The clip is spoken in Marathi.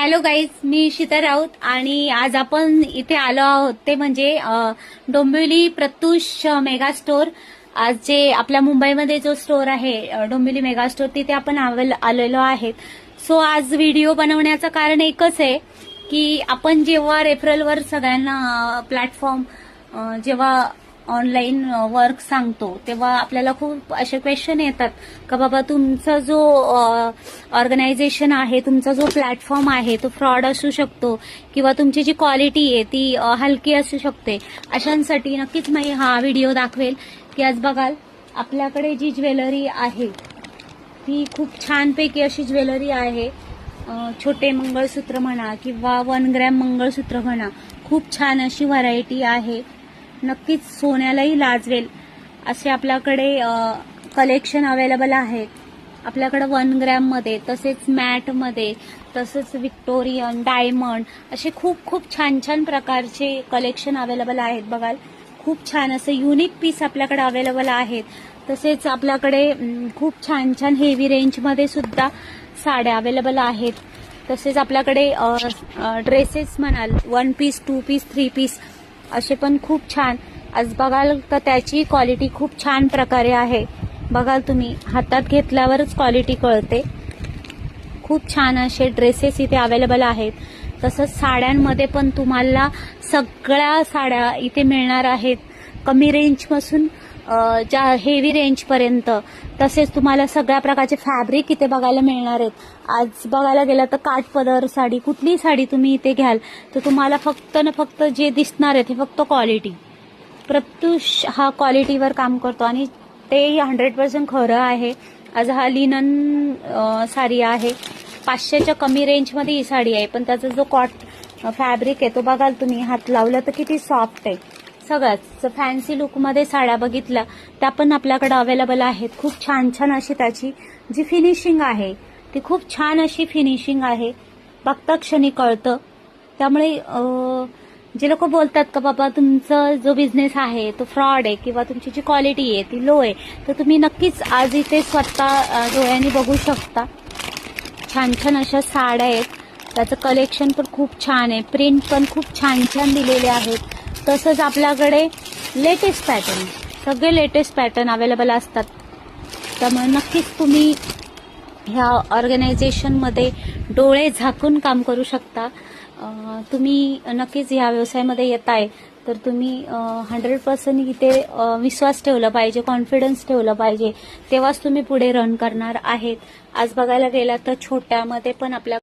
हॅलो गाईज, मी शीता राऊत आणि आज आपण इथे आलो आहोत ते म्हणजे डोंबिवली प्रत्युष मेगा स्टोर. आज जे आपल्या मुंबईमध्ये जो स्टोर आहे डोंबिवली मेगा स्टोर, तिथे आपण आलेलो आहेत. सो आज व्हिडिओ बनवण्याचं कारण एकच आहे की आपण जेव्हा रेफरलवर सगळ्यांना प्लॅटफॉर्म जेव्हा ऑनलाईन वर्क सांगतो तेव्हा आपल्याला खूप असे क्वेश्चन येतात का बाबा तुमचा जो ऑर्गनायझेशन आहे, तुमचा जो प्लॅटफॉर्म आहे तो फ्रॉड असू शकतो किंवा तुमची जी क्वालिटी आहे ती हलकी असू शकते. अशांसाठी नक्कीच मी हा व्हिडिओ दाखवेल की आज बघाल आपल्याकडे जी ज्वेलरी आहे ती खूप छानपैकी अशी ज्वेलरी आहे. छोटे मंगळसूत्र म्हणा किंवा 1 ग्रॅम मंगळसूत्र म्हणा, खूप छान अशी व्हरायटी आहे. नक्कीच सोन्यालाही लाजवेल असे आपल्याकडे कलेक्शन अवेलेबल आहेत. आपल्याकडे 1 ग्रॅम मध्ये, तसेच मॅट मध्ये, तसेच विक्टोरियन, डायमंड असे खूप खूप छान छान प्रकारचे कलेक्शन अवेलेबल आहेत. बघाल खूप छान असे युनिक पीस आपल्याकडे अवेलेबल आहेत. तसेच आपल्याकडे खूप छान छान हेवी रेंजमध्ये सुद्धा साड्या अवेलेबल आहेत. तसेच आपल्याकडे ड्रेसेस म्हणाल 1 पीस, 2 पीस, 3 पीस असे पण खूप छान. आज बघाल तर त्याची क्वालिटी खूप छान प्रकारे आहे. बघाल तुम्ही हातात घेतल्यावरच क्वालिटी कळते. खूप छान असे ड्रेसेस इथे अवेलेबल आहेत. तसंच साड्यांमध्ये पण तुम्हाला सगळ्या साड्या इथे मिळणार आहेत, कमी रेंजपासून ज्या हेवी रेंजपर्यंत. तसेच तुम्हाला सगळ्या प्रकारचे फॅब्रिक इथे बघायला मिळणार आहेत. आज बघायला गेलं तर काठपदर साडी, कुठली साडी तुम्ही इथे घ्याल तर तुम्हाला फक्त न फक्त जे दिसणार आहे ते फक्त क्वालिटी. प्रत्युष हा क्वालिटीवर काम करतो आणि ते 100% खरं आहे. आज हा लिनन साडी आहे. 500च्या कमी रेंजमध्ये ही साडी आहे, पण त्याचा जो फॅब्रिक आहे तो बघाल तुम्ही, हात लावला तर किती सॉफ्ट आहे. सगळ्याच फॅन्सी लुकमध्ये साड्या बघितल्या त्या पण आपल्याकडे अवेलेबल आहेत. खूप छान छान अशी त्याची जी फिनिशिंग आहे ती खूप छान अशी फिनिशिंग आहे, बघता क्षणी कळतं. त्यामुळे जे लोक बोलतात का बाबा तुमचा जो बिझनेस आहे तो फ्रॉड आहे किंवा तुमची जी क्वालिटी आहे ती लो आहे, तर तुम्ही नक्कीच आज इथे स्वतः डोळ्यांनी बघू शकता. छान छान अशा साड्या आहेत. त्याचं कलेक्शन पण खूप छान आहे, प्रिंट पण खूप छान छान दिलेले आहेत. तसंच आपल्याकडे लेटेस्ट पॅटर्न, सगळे लेटेस्ट पॅटर्न अवेलेबल असतात. त्यामुळे नक्कीच तुम्ही ह्या ऑर्गनायझेशनमध्ये डोळे झाकून काम करू शकता. तुम्ही नक्कीच ह्या व्यवसायामध्ये येताय तर तुम्ही 100% इथे विश्वास ठेवला पाहिजे, कॉन्फिडन्स ठेवला पाहिजे, तेव्हाच तुम्ही पुढे रन करणार आहेत. आज बघायला गेला तर छोट्यामध्ये पण आपल्या